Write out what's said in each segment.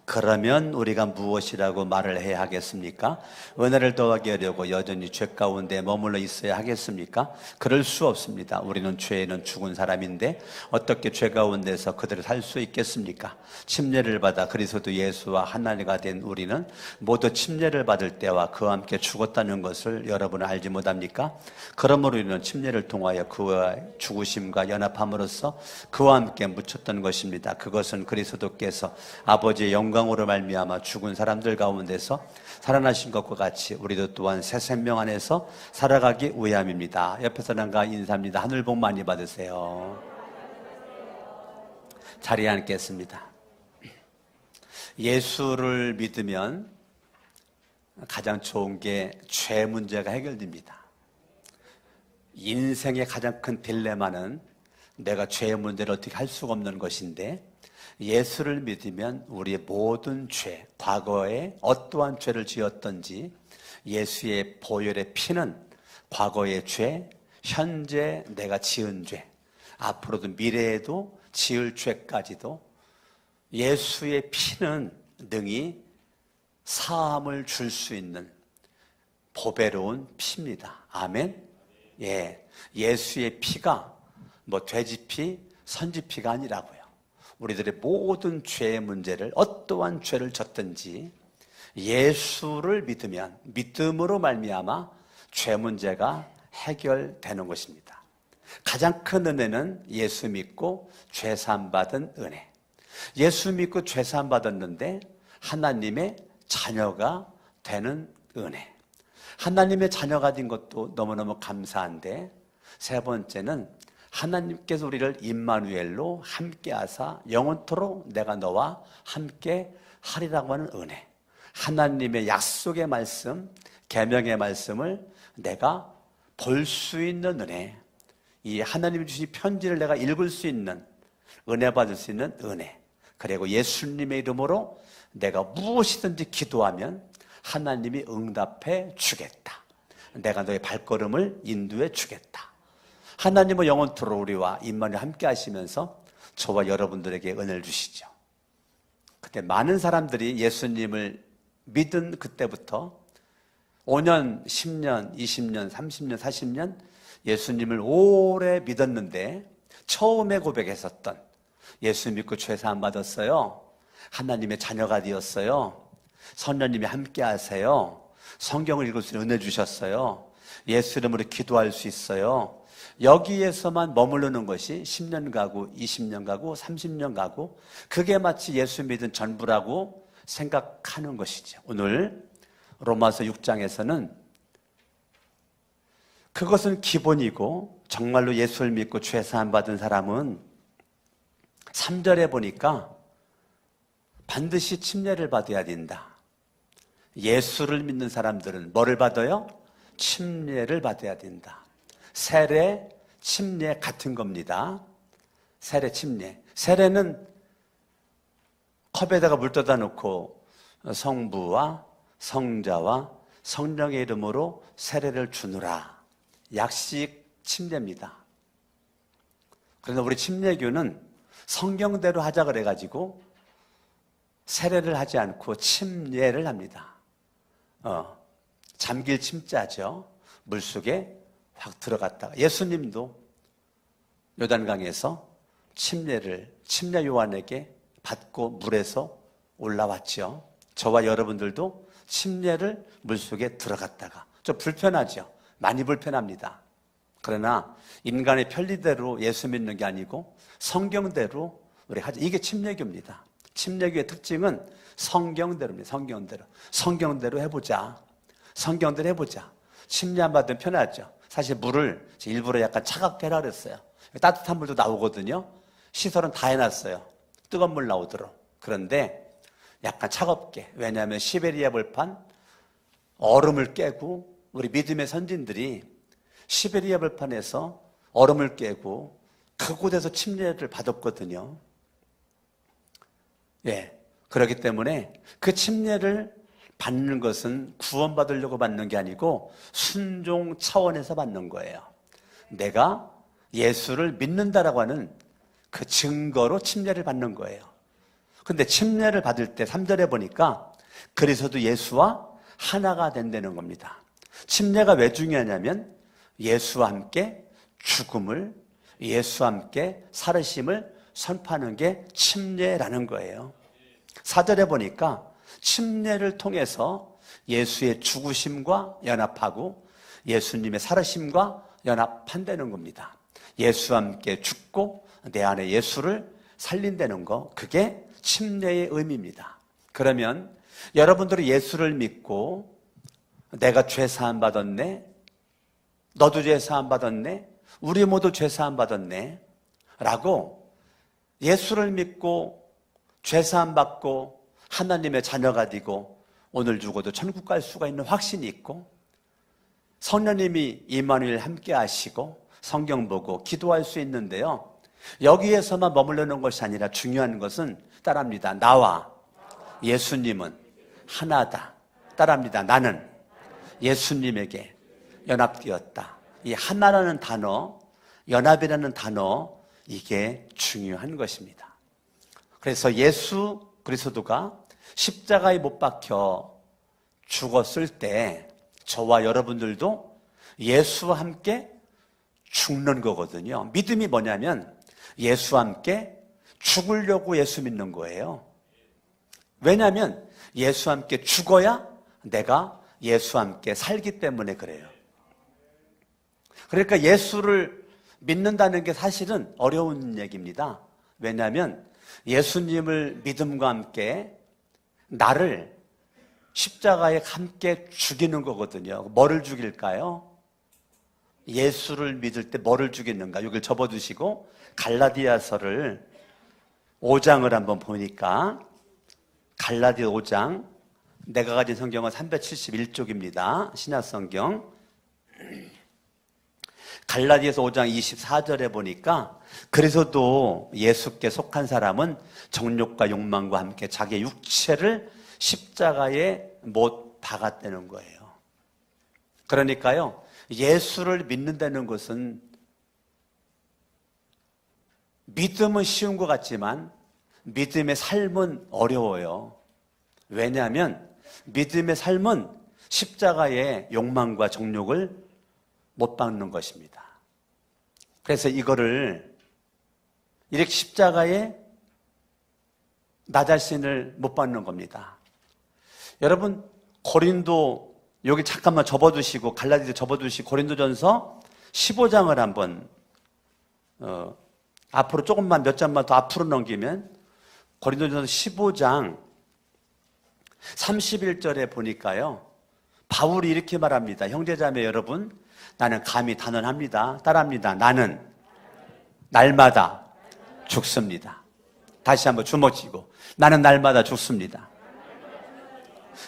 그러면 우리가 무엇이라고 말을 해야 하겠습니까? 은혜를 더하게 하려고 여전히 죄 가운데 머물러 있어야 하겠습니까? 그럴 수 없습니다. 우리는 죄에는 죽은 사람인데 어떻게 죄 가운데서 그들을 살 수 있겠습니까? 침례를 받아 그리스도 예수와 하나가 된 우리는 모두 침례를 받을 때와 그와 함께 죽었다는 것을 여러분은 알지 못합니까? 그러므로 우리는 침례를 통하여 그와 죽으심과 연합함으로써 그와 함께 묻혔던 것입니다. 그것은 그리스도께서 아버지의 영광으로 말미암아 죽은 사람들 가운데서 살아나신 것과 같이 우리도 또한 새 생명 안에서 살아가기 위함입니다. 옆에 사람과 인사합니다. 하늘 복 많이 받으세요. 자리에 앉겠습니다. 예수를 믿으면 가장 좋은 게 죄 문제가 해결됩니다. 인생의 가장 큰 딜레마는 내가 죄의 문제를 어떻게 할 수가 없는 것인데, 예수를 믿으면 우리의 모든 죄, 과거에 어떠한 죄를 지었던지 예수의 보혈의 피는 과거의 죄, 현재 내가 지은 죄, 앞으로도 미래에도 지을 죄까지도 예수의 피는 능히 사함을 줄 수 있는 보배로운 피입니다. 아멘. 예수의 피가 뭐 돼지피, 선지피가 아니라고요. 우리들의 모든 죄의 문제를, 어떠한 죄를 졌든지 예수를 믿으면, 믿음으로 말미암아 죄 문제가 해결되는 것입니다. 가장 큰 은혜는 예수 믿고 죄 사함 받은 은혜. 예수 믿고 죄 사함 받았는데 하나님의 자녀가 되는 은혜. 하나님의 자녀가 된 것도 너무너무 감사한데, 세 번째는 하나님께서 우리를 임마누엘로 함께 하사 영원토록 내가 너와 함께 하리라고 하는 은혜. 하나님의 약속의 말씀, 계명의 말씀을 내가 볼 수 있는 은혜. 이 하나님이 주신 편지를 내가 읽을 수 있는, 은혜 받을 수 있는 은혜. 그리고 예수님의 이름으로 내가 무엇이든지 기도하면 하나님이 응답해 주겠다. 내가 너의 발걸음을 인도해 주겠다. 하나님은 영원토록 우리와 임마누엘 함께 하시면서 저와 여러분들에게 은혜를 주시죠. 그때 많은 사람들이 예수님을 믿은 그때부터 5년, 10년, 20년, 30년, 40년 예수님을 오래 믿었는데 처음에 고백했었던, 예수 믿고 죄 사함 받았어요, 하나님의 자녀가 되었어요, 선녀님이 함께 하세요, 성경을 읽을 수 있는 은혜 주셨어요, 예수 이름으로 기도할 수 있어요, 여기에서만 머무르는 것이 10년 가고 20년 가고 30년 가고 그게 마치 예수 믿은 전부라고 생각하는 것이죠. 오늘 로마서 6장에서는 그것은 기본이고, 정말로 예수를 믿고 죄 사함 받은 사람은 3절에 보니까 반드시 침례를 받아야 된다. 예수를 믿는 사람들은 뭐를 받아요? 침례를 받아야 된다. 세례, 침례 같은 겁니다. 세례, 침례. 세례는 컵에다가 물 떠다 놓고 성부와 성자와 성령의 이름으로 세례를 주느라. 약식 침례입니다. 그래서 우리 침례교는 성경대로 하자 그래가지고 세례를 하지 않고 침례를 합니다. 잠길 침자죠. 물속에 확 들어갔다가, 예수님도 요단강에서 침례 요한에게 받고 물에서 올라왔죠. 저와 여러분들도 침례를 물속에 들어갔다가, 좀 불편하죠. 많이 불편합니다. 그러나 인간의 편리대로 예수 믿는 게 아니고 성경대로 우리 하자. 이게 침례교입니다. 침례교의 특징은 성경대로입니다. 성경대로 해보자. 성경대로 해보자. 침례 안 받으면 편하죠. 사실 물을 일부러 약간 차갑게 해라 그랬어요. 따뜻한 물도 나오거든요. 시설은 다 해놨어요. 뜨거운 물 나오도록. 그런데 약간 차갑게. 왜냐하면 시베리아 벌판, 얼음을 깨고, 우리 믿음의 선진들이 시베리아 벌판에서 얼음을 깨고 그곳에서 침례를 받았거든요. 그렇기 때문에 그 침례를 받는 것은 구원받으려고 받는 게 아니고 순종 차원에서 받는 거예요. 내가 예수를 믿는다라고 하는 그 증거로 침례를 받는 거예요. 근데 침례를 받을 때 3절에 보니까 그리스도 예수와 하나가 된다는 겁니다. 침례가 왜 중요하냐면 예수와 함께 죽음을, 예수와 함께 살으심을 선포하는 게 침례라는 거예요. 4절에 보니까 침례를 통해서 예수의 죽으심과 연합하고 예수님의 살으심과 연합한다는 겁니다. 예수와 함께 죽고 내 안에 예수를 살린다는 거, 그게 침례의 의미입니다. 그러면 여러분들이 예수를 믿고 내가 죄 사함 받았네, 너도 죄 사함 받았네, 우리 모두 죄 사함 받았네 라고 예수를 믿고 죄 사함 받고 하나님의 자녀가 되고 오늘 죽어도 천국 갈 수가 있는 확신이 있고 성령님이 임마누엘 함께 하시고 성경 보고 기도할 수 있는데요, 여기에서만 머물러는 것이 아니라 중요한 것은 따라합니다. 나와 예수님은 하나다. 따라합니다. 나는 예수님에게 연합되었다. 이 하나라는 단어, 연합이라는 단어, 이게 중요한 것입니다. 그래서 예수 그리스도가 십자가에 못 박혀 죽었을 때 저와 여러분들도 예수와 함께 죽는 거거든요. 믿음이 뭐냐면 예수와 함께 죽으려고 예수 믿는 거예요. 왜냐하면 예수와 함께 죽어야 내가 예수와 함께 살기 때문에 그래요. 그러니까 예수를 믿는다는 게 사실은 어려운 얘기입니다. 왜냐하면 예수님을 믿음과 함께 나를 십자가에 함께 죽이는 거거든요. 뭐를 죽일까요? 예수를 믿을 때 뭐를 죽이는가? 여기를 접어두시고 갈라디아서를 5장을 한번 보니까 갈라디아 5장, 내가 가진 성경은 371쪽입니다. 신약성경. 갈라디아서 5장 24절에 보니까 그래서도 예수께 속한 사람은 정욕과 욕망과 함께 자기의 육체를 십자가에 못 박았다는 거예요. 그러니까요, 예수를 믿는다는 것은 믿음은 쉬운 것 같지만 믿음의 삶은 어려워요. 왜냐하면 믿음의 삶은 십자가의 욕망과 정욕을 못 박는 것입니다. 그래서 이거를 이렇게 십자가에 나 자신을 못 박는 겁니다. 여러분, 고린도 여기 잠깐만 접어두시고 갈라디아 접어두시고 고린도전서 15장을 한번 앞으로 조금만 몇 장만 더 앞으로 넘기면 고린도전서 15장 31절에 보니까요, 바울이 이렇게 말합니다. 형제자매 여러분, 나는 감히 단언합니다. 따라합니다. 나는 날마다 죽습니다. 다시 한번 주먹쥐고 나는 날마다 죽습니다.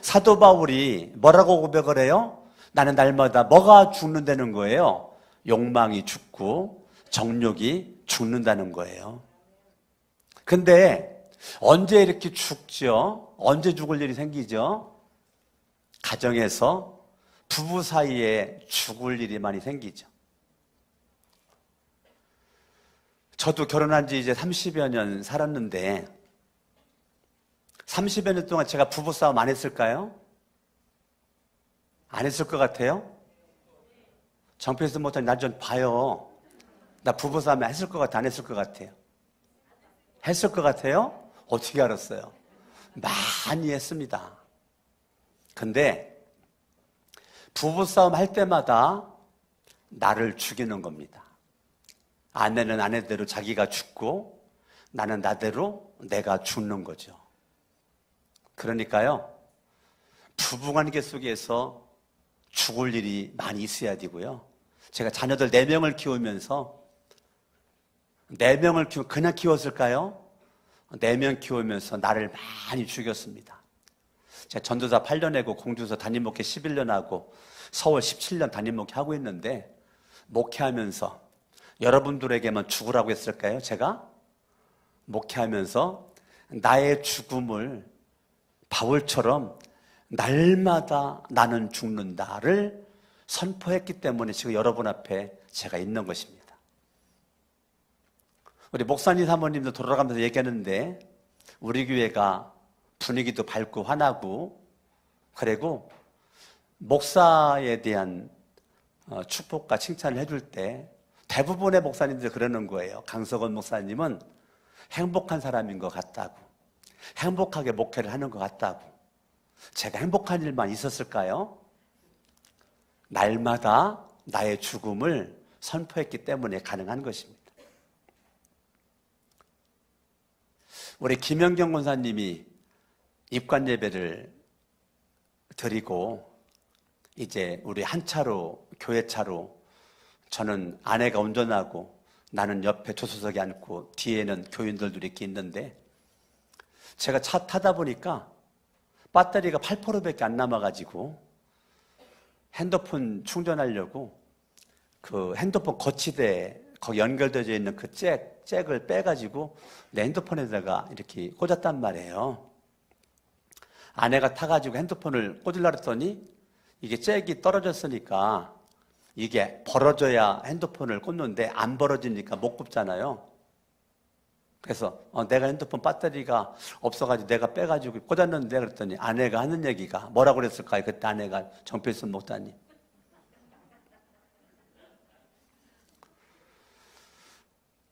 사도 바울이 뭐라고 고백을 해요? 나는 날마다 뭐가 죽는다는 거예요? 욕망이 죽고 정욕이 죽는다는 거예요. 근데 언제 이렇게 죽죠? 언제 죽을 일이 생기죠? 가정에서 부부 사이에 죽을 일이 많이 생기죠. 저도 결혼한 지 이제 30여 년 살았는데 30여 년 동안 제가 부부싸움 안 했을까요? 안 했을 것 같아요? 정표에서 못하니 나 좀 봐요. 나 부부싸움 했을 것 같아? 안 했을 것 같아요? 했을 것 같아요? 어떻게 알았어요? 많이 했습니다. 근데 부부싸움 할 때마다 나를 죽이는 겁니다. 아내는 아내대로 자기가 죽고 나는 나대로 내가 죽는 거죠. 그러니까요, 부부관계 속에서 죽을 일이 많이 있어야 되고요. 제가 자녀들 4명을 키우면서 4명을 그냥 키웠을까요? 4명 키우면서 나를 많이 죽였습니다. 제가 전도사 8년 하고 공주서 담임 목회 11년 하고 서울 17년 담임 목회 하고 있는데 목회하면서 여러분들에게만 죽으라고 했을까요? 제가 목회하면서 나의 죽음을 바울처럼 날마다 나는 죽는다를 선포했기 때문에 지금 여러분 앞에 제가 있는 것입니다. 우리 목사님 사모님도 돌아가면서 얘기하는데 우리 교회가 분위기도 밝고 환하고, 그리고 목사에 대한 축복과 칭찬을 해줄 때 대부분의 목사님들이 그러는 거예요. 강석원 목사님은 행복한 사람인 것 같다고, 행복하게 목회를 하는 것 같다고. 제가 행복한 일만 있었을까요? 날마다 나의 죽음을 선포했기 때문에 가능한 것입니다. 우리 김영경 권사님이 입관 예배를 드리고 이제 우리 한 차로, 교회 차로, 저는 아내가 운전하고 나는 옆에 조수석에 앉고 뒤에는 교인들도 이렇게 있는데, 제가 차 타다 보니까 배터리가 8%밖에 안 남아가지고 핸드폰 충전하려고 그 핸드폰 거치대 거기 연결되어 있는 그 잭을 빼가지고 내 핸드폰에다가 이렇게 꽂았단 말이에요. 아내가 타가지고 핸드폰을 꽂으려고 했더니 이게 잭이 떨어졌으니까 이게 벌어져야 핸드폰을 꽂는데 안 벌어지니까 못 꼽잖아요. 그래서 내가 핸드폰 배터리가 없어가지고 내가 빼가지고 꽂았는데, 그랬더니 아내가 하는 얘기가 뭐라고 그랬을까요? 그때 아내가, 정필순 목사님,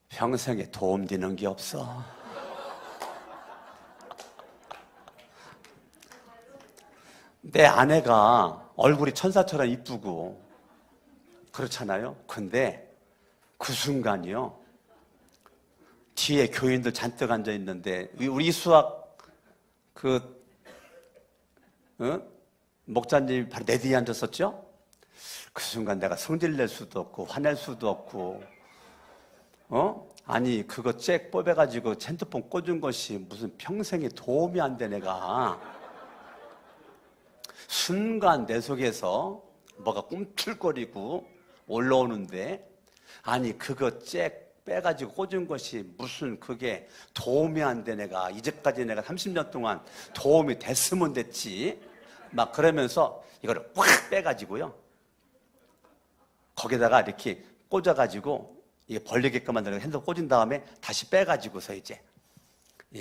평생에 도움되는 게 없어. 내 아내가 얼굴이 천사처럼 이쁘고 그렇잖아요. 근데 그 순간이요, 뒤에 교인들 잔뜩 앉아 있는데, 우리 수학 목사님이 바로 내 뒤에 앉았었죠? 그 순간 내가 성질낼 수도 없고 화낼 수도 없고, 아니 그거 잭 뽑아가지고 핸드폰 꽂은 것이 무슨 평생에 도움이 안 돼. 내가 순간 내 속에서 뭐가 꿈틀거리고 올라오는데, 아니 그거 잭 빼가지고 꽂은 것이 무슨 그게 도움이 안 돼. 내가 이제까지 내가 30년 동안 도움이 됐으면 됐지. 막 그러면서 이거를 확 빼가지고요, 거기다가 이렇게 꽂아가지고 이게 벌리게끔 만들고 핸드폰 꽂은 다음에 다시 빼가지고서 이제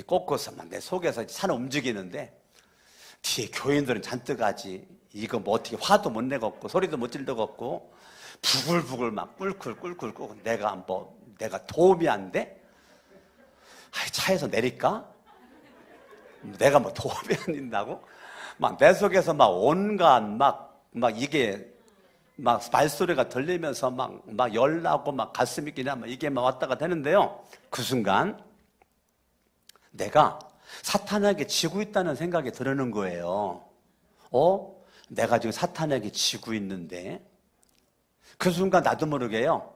꽂고서 막 내 속에서 산 움직이는데, 뒤에 교인들은 잔뜩 하지. 이거 뭐 어떻게 화도 못 내겠고 소리도 못 질러겠고 부글부글 막 꿀꿀 내가 도움이 안 돼? 차에서 내릴까? 내가 뭐 도움이 안 된다고? 막 내 속에서 막 온갖 막 이게 막 발소리가 들리면서 막 열나고 막 가슴이 끼나 막 이게 막 왔다가 되는데요. 그 순간 내가 사탄에게 지고 있다는 생각이 드는 거예요. 내가 지금 사탄에게 지고 있는데, 그 순간 나도 모르게요,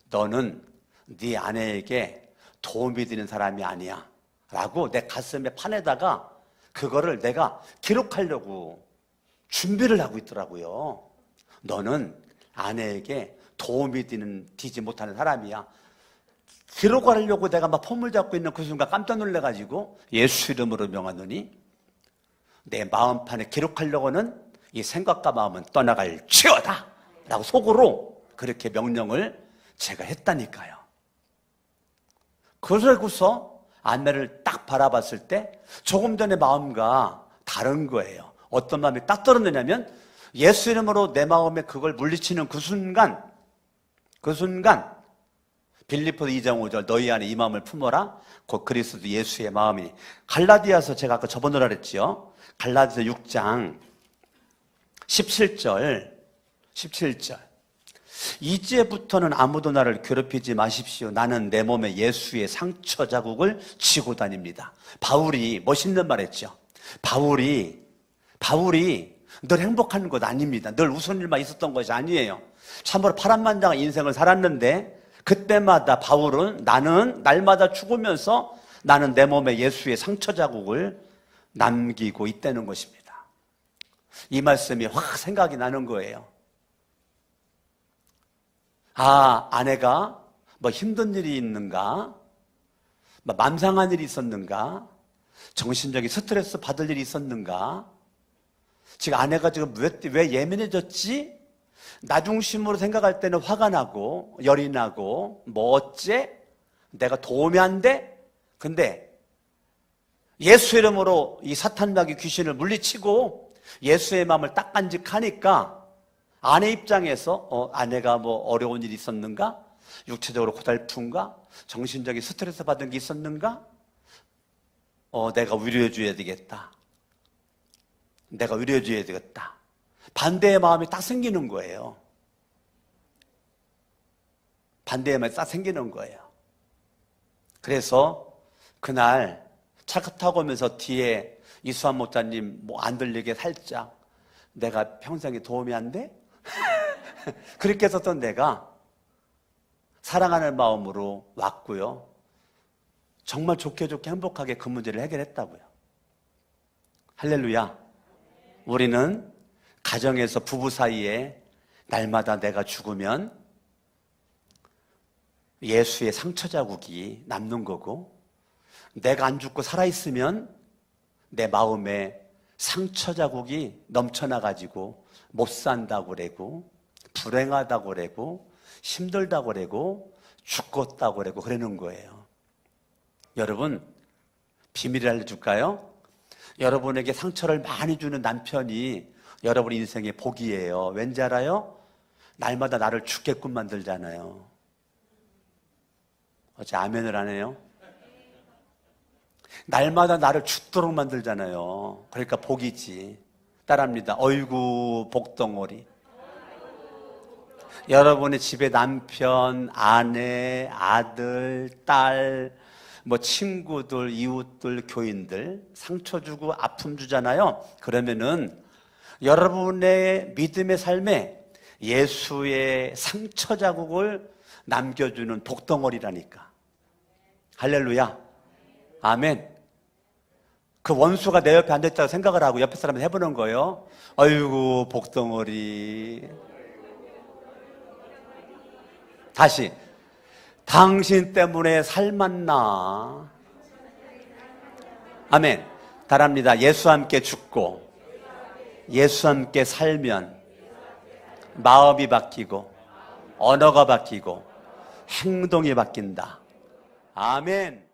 너는 네 아내에게 도움이 되는 사람이 아니야 라고 내 가슴에 판에다가 그거를 내가 기록하려고 준비를 하고 있더라고요. 너는 아내에게 도움이 되지 못하는 사람이야. 기록하려고 내가 막 폼을 잡고 있는 그 순간 깜짝 놀래가지고 예수 이름으로 명하노니 내 마음판에 기록하려고는 이 생각과 마음은 떠나갈지어다 라고 속으로 그렇게 명령을 제가 했다니까요. 그러고서 아내를 딱 바라봤을 때 조금 전의 마음과 다른 거예요. 어떤 마음이 딱 들었느냐면, 예수 이름으로 내 마음에 그걸 물리치는 그 순간 빌립보서 2장 5절 너희 안에 이 마음을 품어라 곧 그리스도 예수의 마음이니. 갈라디아서 제가 아까 접어놓으라 그랬죠. 갈라디아서 6장 17절 이제부터는 아무도 나를 괴롭히지 마십시오. 나는 내 몸에 예수의 상처 자국을 지고 다닙니다. 바울이 멋있는 말 했죠. 바울이 늘 행복한 것 아닙니다. 늘 웃은 일만 있었던 것이 아니에요. 참으로 파란만장한 인생을 살았는데, 그때마다 바울은 나는 날마다 죽으면서 나는 내 몸에 예수의 상처 자국을 남기고 있다는 것입니다. 이 말씀이 확 생각이 나는 거예요. 아내가 뭐 힘든 일이 있는가? 뭐 맘상한 일이 있었는가? 정신적인 스트레스 받을 일이 있었는가? 지금 아내가 지금 왜 예민해졌지? 나 중심으로 생각할 때는 화가 나고 열이 나고 뭐 어째? 내가 도움이 안 돼? 근데 예수 이름으로 이 사탄마귀 귀신을 물리치고 예수의 마음을 딱 간직하니까 아내 입장에서 아내가 뭐 어려운 일이 있었는가? 육체적으로 고달픈가? 정신적인 스트레스 받은 게 있었는가? 내가 위로해 줘야 되겠다. 내가 위로해 줘야 되겠다. 반대의 마음이 딱 생기는 거예요. 반대의 마음이 딱 생기는 거예요. 그래서 그날 차 타고 오면서 뒤에 이수환 목사님 뭐 안 들리게 살짝 내가 평생에 도움이 안 돼? 그렇게 했었던 내가 사랑하는 마음으로 왔고요. 정말 좋게 행복하게 그 문제를 해결했다고요. 할렐루야. 우리는 가정에서 부부 사이에 날마다 내가 죽으면 예수의 상처 자국이 남는 거고, 내가 안 죽고 살아있으면 내 마음에 상처 자국이 넘쳐나가지고 못 산다고 그러고 불행하다고 그러고 힘들다고 그러고 죽겠다고 그러고 그러는 거예요. 여러분, 비밀을 알려줄까요? 여러분에게 상처를 많이 주는 남편이 여러분 인생의 복이에요. 왠지 알아요? 날마다 나를 죽게끔 만들잖아요. 어째 아멘을 안 해요? 날마다 나를 죽도록 만들잖아요. 그러니까 복이지. 따라합니다. 어이구 복덩어리. 여러분의 집에 남편, 아내, 아들, 딸, 뭐 친구들, 이웃들, 교인들 상처 주고 아픔 주잖아요. 그러면은 여러분의 믿음의 삶에 예수의 상처 자국을 남겨주는 복덩어리라니까. 할렐루야. 아멘. 그 원수가 내 옆에 앉아있다고 생각을 하고 옆에 사람을 해보는 거예요. 아이고 복덩어리. 다시, 당신 때문에 살맛나. 아멘. 따라합니다. 예수와 함께 죽고 예수와 함께 살면 마음이 바뀌고 언어가 바뀌고 행동이 바뀐다. 아멘.